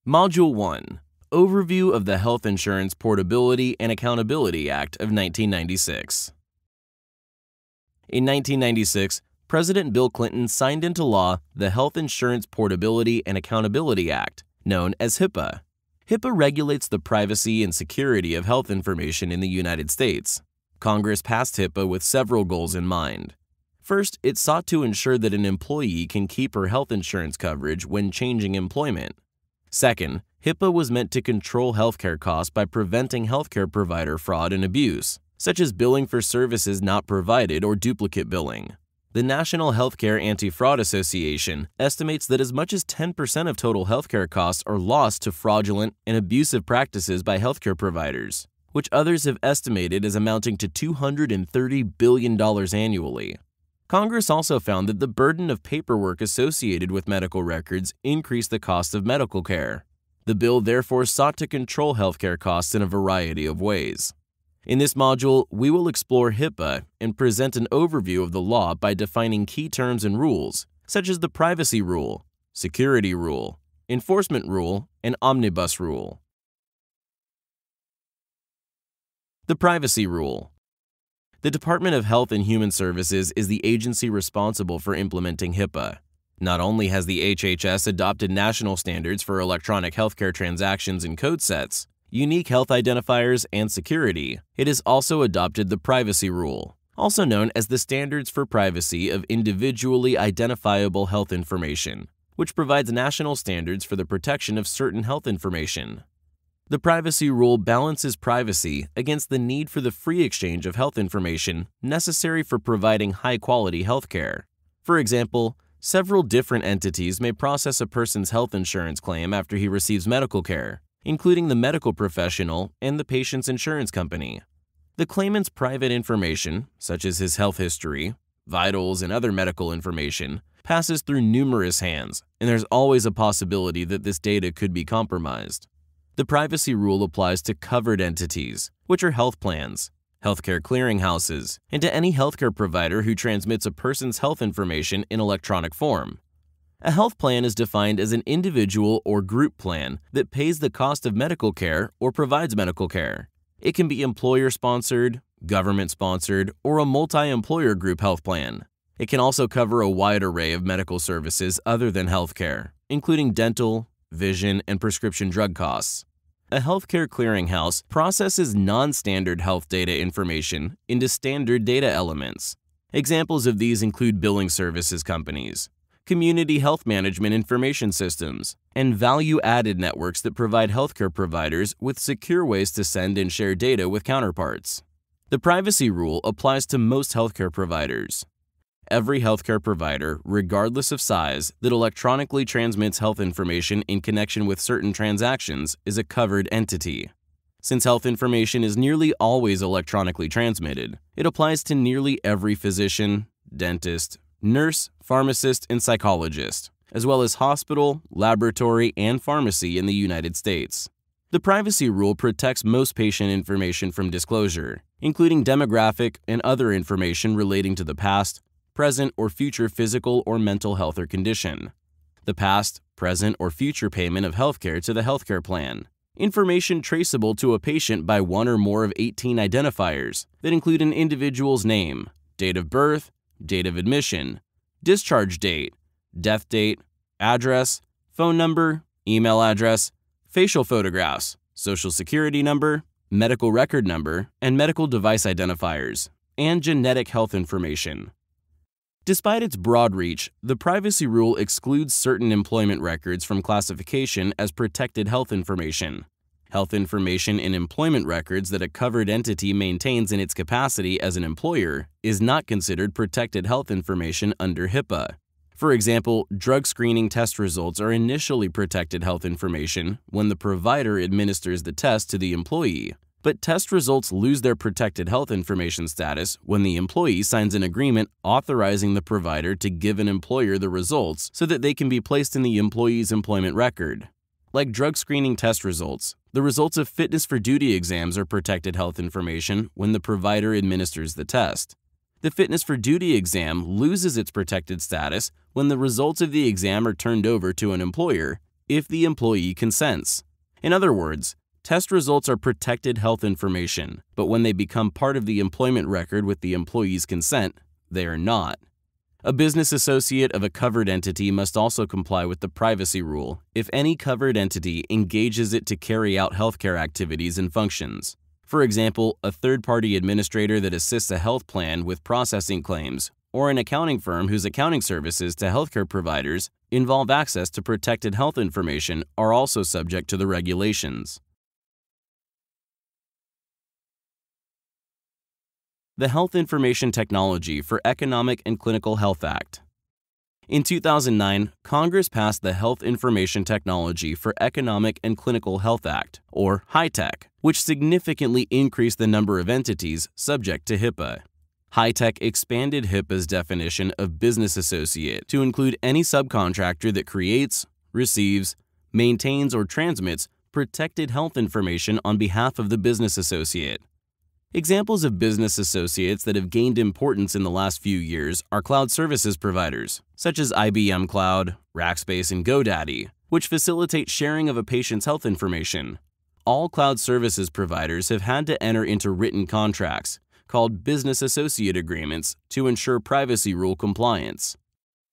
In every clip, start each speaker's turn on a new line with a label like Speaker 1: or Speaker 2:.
Speaker 1: Module 1. Overview of the Health Insurance Portability and Accountability Act of 1996. In 1996, President Bill Clinton signed into law the Health Insurance Portability and Accountability Act, known as HIPAA. HIPAA regulates the privacy and security of health information in the United States. Congress passed HIPAA with several goals in mind. First, it sought to ensure that an employee can keep her health insurance coverage when changing employment. Second, HIPAA was meant to control healthcare costs by preventing healthcare provider fraud and abuse, such as billing for services not provided or duplicate billing. The National Healthcare Anti-Fraud Association estimates that as much as 10% of total healthcare costs are lost to fraudulent and abusive practices by healthcare providers, which others have estimated as amounting to $230 billion annually. Congress also found that the burden of paperwork associated with medical records increased the cost of medical care. The bill therefore sought to control healthcare costs in a variety of ways. In this module, we will explore HIPAA and present an overview of the law by defining key terms and rules, such as the privacy rule, security rule, enforcement rule, and omnibus rule. The privacy rule. The Department of Health and Human Services is the agency responsible for implementing HIPAA. Not only has the HHS adopted national standards for electronic healthcare transactions and code sets, unique health identifiers, and security, it has also adopted the privacy rule, also known as the Standards for Privacy of Individually Identifiable Health Information, which provides national standards for the protection of certain health information. The privacy rule balances privacy against the need for the free exchange of health information necessary for providing high-quality healthcare. For example, several different entities may process a person's health insurance claim after he receives medical care, including the medical professional and the patient's insurance company. The claimant's private information, such as his health history, vitals, and other medical information, passes through numerous hands, and there's always a possibility that this data could be compromised. The privacy rule applies to covered entities, which are health plans, healthcare clearinghouses, and to any healthcare provider who transmits a person's health information in electronic form. A health plan is defined as an individual or group plan that pays the cost of medical care or provides medical care. It can be employer-sponsored, government-sponsored, or a multi-employer group health plan. It can also cover a wide array of medical services other than healthcare, including dental, vision, and prescription drug costs. A healthcare clearinghouse processes non-standard health data information into standard data elements. Examples of these include billing services companies, community health management information systems, and value-added networks that provide healthcare providers with secure ways to send and share data with counterparts. The privacy rule applies to most healthcare providers. Every healthcare provider, regardless of size, that electronically transmits health information in connection with certain transactions is a covered entity. Since health information is nearly always electronically transmitted, it applies to nearly every physician, dentist, nurse, pharmacist, and psychologist, as well as hospital, laboratory, and pharmacy in the United States. The privacy rule protects most patient information from disclosure, including demographic and other information relating to the past, present, or future physical or mental health or condition, the past, present, or future payment of healthcare to the healthcare plan, information traceable to a patient by one or more of 18 identifiers that include an individual's name, date of birth, date of admission, discharge date, death date, address, phone number, email address, facial photographs, social security number, medical record number, and medical device identifiers, and genetic health information. Despite its broad reach, the privacy rule excludes certain employment records from classification as protected health information. Health information in employment records that a covered entity maintains in its capacity as an employer is not considered protected health information under HIPAA. For example, drug screening test results are initially protected health information when the provider administers the test to the employee, but test results lose their protected health information status when the employee signs an agreement authorizing the provider to give an employer the results so that they can be placed in the employee's employment record. Like drug screening test results, the results of fitness for duty exams are protected health information when the provider administers the test. The fitness for duty exam loses its protected status when the results of the exam are turned over to an employer if the employee consents. In other words, test results are protected health information, but when they become part of the employment record with the employee's consent, they are not. A business associate of a covered entity must also comply with the privacy rule if any covered entity engages it to carry out healthcare activities and functions. For example, a third-party administrator that assists a health plan with processing claims, or an accounting firm whose accounting services to healthcare providers involve access to protected health information are also subject to the regulations. The Health Information Technology for Economic and Clinical Health Act. In 2009, Congress passed the Health Information Technology for Economic and Clinical Health Act, or HITECH, which significantly increased the number of entities subject to HIPAA. HITECH expanded HIPAA's definition of business associate to include any subcontractor that creates, receives, maintains, or transmits protected health information on behalf of the business associate. Examples of business associates that have gained importance in the last few years are cloud services providers, such as IBM Cloud, Rackspace, and GoDaddy, which facilitate sharing of a patient's health information. All cloud services providers have had to enter into written contracts, called business associate agreements, to ensure privacy rule compliance.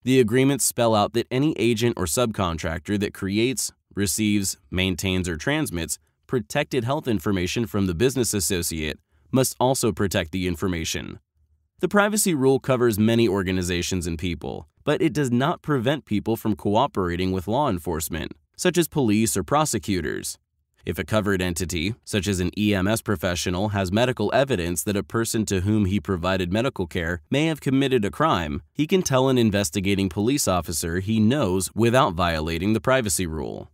Speaker 1: The agreements spell out that any agent or subcontractor that creates, receives, maintains, or transmits protected health information from the business associate must also protect the information. The privacy rule covers many organizations and people, but it does not prevent people from cooperating with law enforcement, such as police or prosecutors. If a covered entity, such as an EMS professional, has medical evidence that a person to whom he provided medical care may have committed a crime, he can tell an investigating police officer he knows without violating the privacy rule.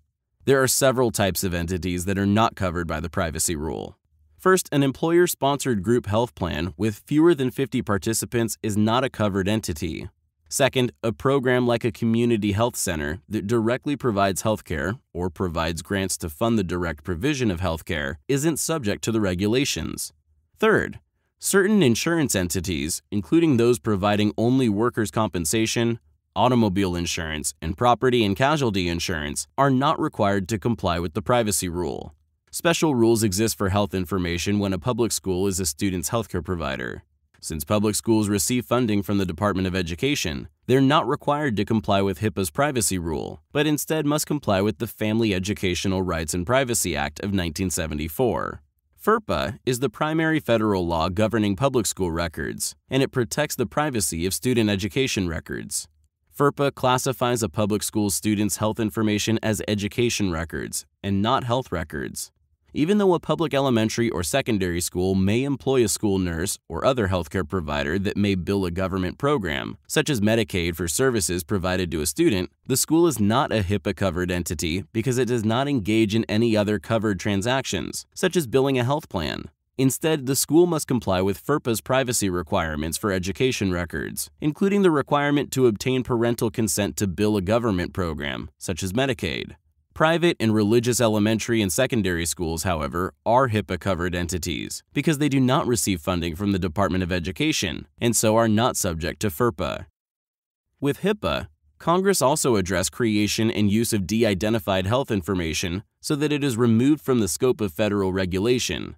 Speaker 1: There are several types of entities that are not covered by the privacy rule. First, an employer-sponsored group health plan with fewer than 50 participants is not a covered entity. Second, a program like a community health center that directly provides healthcare or provides grants to fund the direct provision of healthcare isn't subject to the regulations. Third, certain insurance entities, including those providing only workers' compensation, automobile insurance, and property and casualty insurance, are not required to comply with the privacy rule. Special rules exist for health information when a public school is a student's healthcare provider. Since public schools receive funding from the Department of Education, they're not required to comply with HIPAA's privacy rule, but instead must comply with the Family Educational Rights and Privacy Act of 1974. FERPA is the primary federal law governing public school records, and it protects the privacy of student education records. FERPA classifies a public school student's health information as education records and not health records. Even though a public elementary or secondary school may employ a school nurse or other healthcare provider that may bill a government program, such as Medicaid for services provided to a student, the school is not a HIPAA-covered entity because it does not engage in any other covered transactions, such as billing a health plan. Instead, the school must comply with FERPA's privacy requirements for education records, including the requirement to obtain parental consent to bill a government program, such as Medicaid. Private and religious elementary and secondary schools, however, are HIPAA-covered entities because they do not receive funding from the Department of Education and so are not subject to FERPA. With HIPAA, Congress also addressed creation and use of de-identified health information so that it is removed from the scope of federal regulation.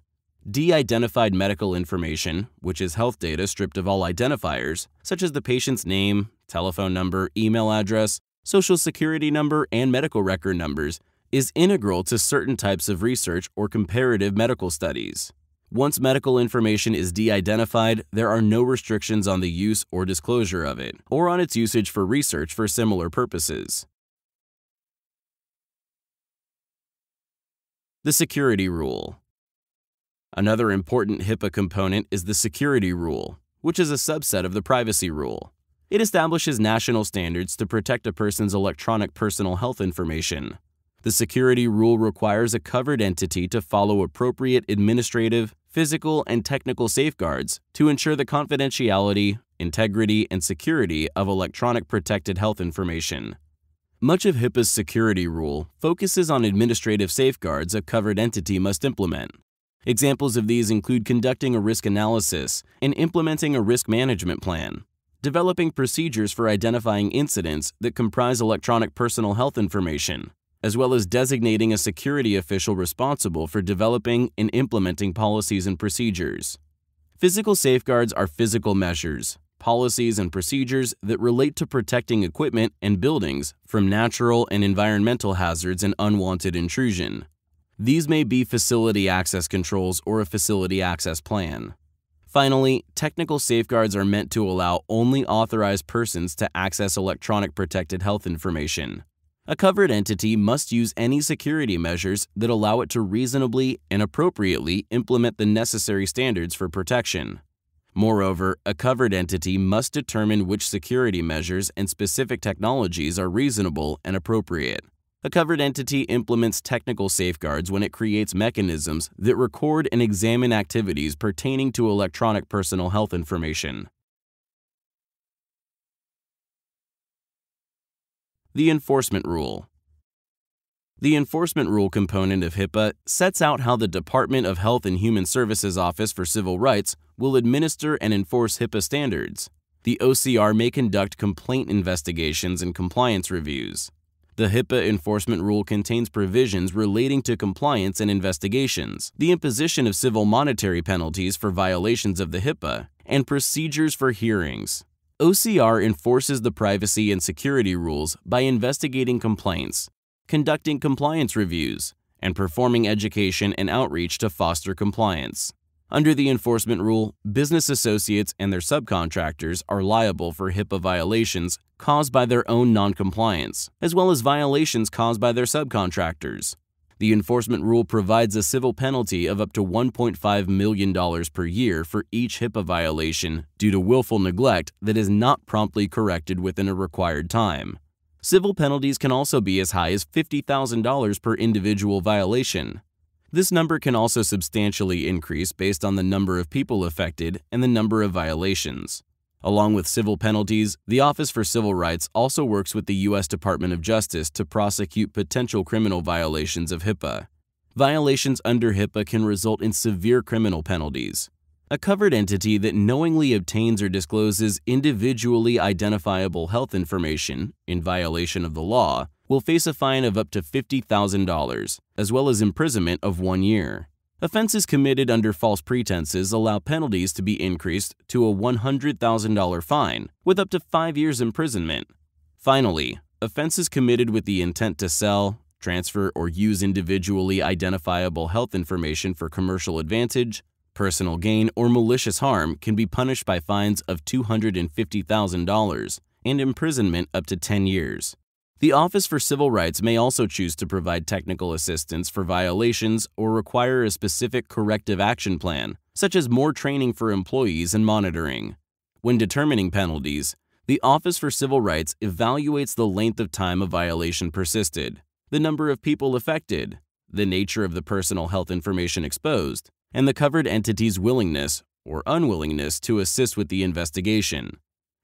Speaker 1: De-identified medical information, which is health data stripped of all identifiers, such as the patient's name, telephone number, email address, social security number, and medical record numbers, is integral to certain types of research or comparative medical studies. Once medical information is de-identified, there are no restrictions on the use or disclosure of it, or on its usage for research for similar purposes. The Security Rule. Another important HIPAA component is the Security Rule, which is a subset of the Privacy Rule. It establishes national standards to protect a person's electronic personal health information. The Security Rule requires a covered entity to follow appropriate administrative, physical, and technical safeguards to ensure the confidentiality, integrity, and security of electronic protected health information. Much of HIPAA's Security Rule focuses on administrative safeguards a covered entity must implement. Examples of these include conducting a risk analysis and implementing a risk management plan, developing procedures for identifying incidents that comprise electronic personal health information, as well as designating a security official responsible for developing and implementing policies and procedures. Physical safeguards are physical measures, policies, and procedures that relate to protecting equipment and buildings from natural and environmental hazards and unwanted intrusion. These may be facility access controls or a facility access plan. Finally, technical safeguards are meant to allow only authorized persons to access electronic protected health information. A covered entity must use any security measures that allow it to reasonably and appropriately implement the necessary standards for protection. Moreover, a covered entity must determine which security measures and specific technologies are reasonable and appropriate. A covered entity implements technical safeguards when it creates mechanisms that record and examine activities pertaining to electronic personal health information. The Enforcement Rule. The Enforcement Rule component of HIPAA sets out how the Department of Health and Human Services Office for Civil Rights will administer and enforce HIPAA standards. The OCR may conduct complaint investigations and compliance reviews. The HIPAA Enforcement Rule contains provisions relating to compliance and investigations, the imposition of civil monetary penalties for violations of the HIPAA, and procedures for hearings. OCR enforces the privacy and security rules by investigating complaints, conducting compliance reviews, and performing education and outreach to foster compliance. Under the Enforcement Rule, business associates and their subcontractors are liable for HIPAA violations caused by their own noncompliance, as well as violations caused by their subcontractors. The Enforcement Rule provides a civil penalty of up to $1.5 million per year for each HIPAA violation due to willful neglect that is not promptly corrected within a required time. Civil penalties can also be as high as $50,000 per individual violation. This number can also substantially increase based on the number of people affected and the number of violations. Along with civil penalties, the Office for Civil Rights also works with the U.S. Department of Justice to prosecute potential criminal violations of HIPAA. Violations under HIPAA can result in severe criminal penalties. A covered entity that knowingly obtains or discloses individually identifiable health information in violation of the law will face a fine of up to $50,000, as well as imprisonment of 1 year. Offenses committed under false pretenses allow penalties to be increased to a $100,000 fine with up to 5 years imprisonment. Finally, offenses committed with the intent to sell, transfer, or use individually identifiable health information for commercial advantage, personal gain, or malicious harm can be punished by fines of $250,000 and imprisonment up to 10 years. The Office for Civil Rights may also choose to provide technical assistance for violations or require a specific corrective action plan, such as more training for employees and monitoring. When determining penalties, the Office for Civil Rights evaluates the length of time a violation persisted, the number of people affected, the nature of the personal health information exposed, and the covered entity's willingness or unwillingness to assist with the investigation.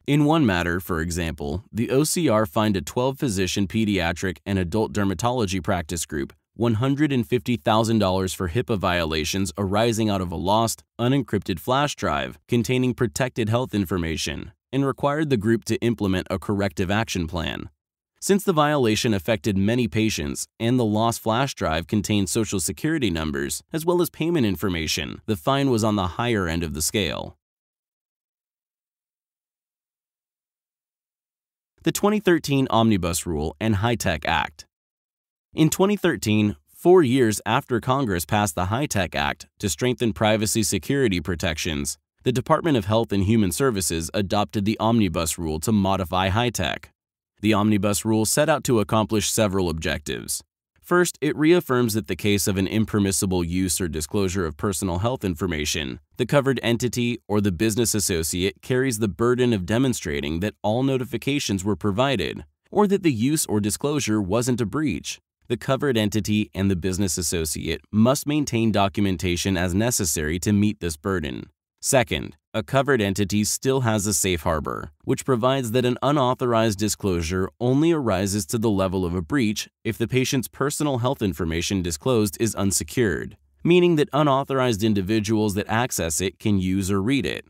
Speaker 1: In one matter, for example, the OCR fined a 12-physician pediatric and adult dermatology practice group $150,000 for HIPAA violations arising out of a lost, unencrypted flash drive containing protected health information and required the group to implement a corrective action plan. Since the violation affected many patients and the lost flash drive contained Social Security numbers as well as payment information, the fine was on the higher end of the scale. The 2013 Omnibus Rule and HITECH Act. In 2013, 4 years after Congress passed the HITECH Act to strengthen privacy security protections, the Department of Health and Human Services adopted the Omnibus Rule to modify HITECH. The Omnibus Rule set out to accomplish several objectives. First, it reaffirms that the case of an impermissible use or disclosure of personal health information, the covered entity or the business associate carries the burden of demonstrating that all notifications were provided, or that the use or disclosure wasn't a breach. The covered entity and the business associate must maintain documentation as necessary to meet this burden. Second, a covered entity still has a safe harbor, which provides that an unauthorized disclosure only arises to the level of a breach if the patient's personal health information disclosed is unsecured, meaning that unauthorized individuals that access it can use or read it.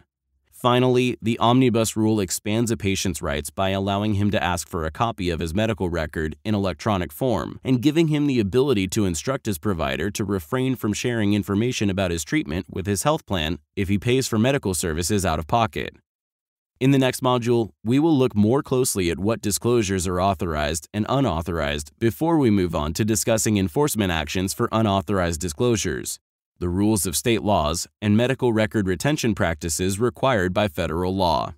Speaker 1: Finally, the Omnibus Rule expands a patient's rights by allowing him to ask for a copy of his medical record in electronic form and giving him the ability to instruct his provider to refrain from sharing information about his treatment with his health plan if he pays for medical services out of pocket. In the next module, we will look more closely at what disclosures are authorized and unauthorized before we move on to discussing enforcement actions for unauthorized disclosures, the rules of state laws, and medical record retention practices required by federal law.